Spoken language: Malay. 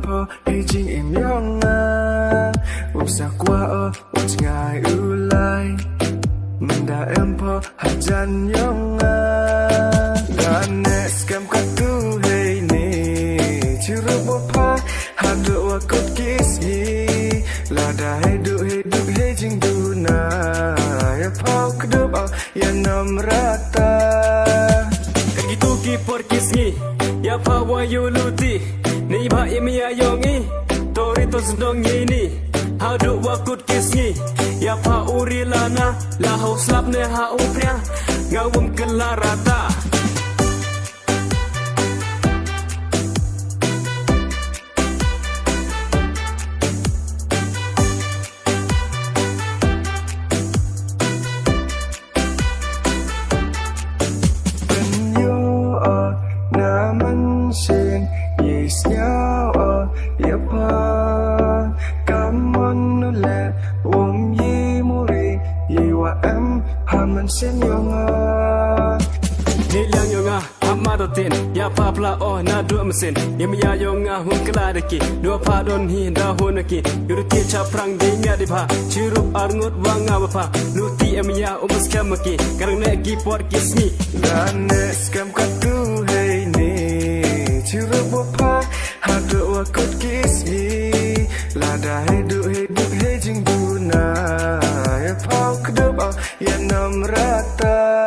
po hijing imyong Upsa kwa ngai ulai Menda empo hajan yong Dan skam katu hei ni Ciru bopa hadu wakut kisi Lada hidup hijing duna Ya pau kedup ya nom rata Gitu kipor kisngi Ya pawa yuluti Ni ba imi ayongi Tori to sendong ini Hadu wakut kisngi Ya pa uri lana Lahau slap ne ha upnya Ngawum kelarata Sin yes nhau ya pa kamon le wong yi muri yi wa am haman sin yonga Ni lang yonga hamado tin Ya pa pla na du mesin Yem ya yonga hun keladeki Dua pa don hi da honaki Yurti chaprang di nya di pa Cirup arngut wanga bapa Luti em ya kamaki Karang ne gipor kisni Dan skam katu hey ni Ciru bopa hadu wakut kisni Lada hidup hijing duna Ya pau kedup ya nom rata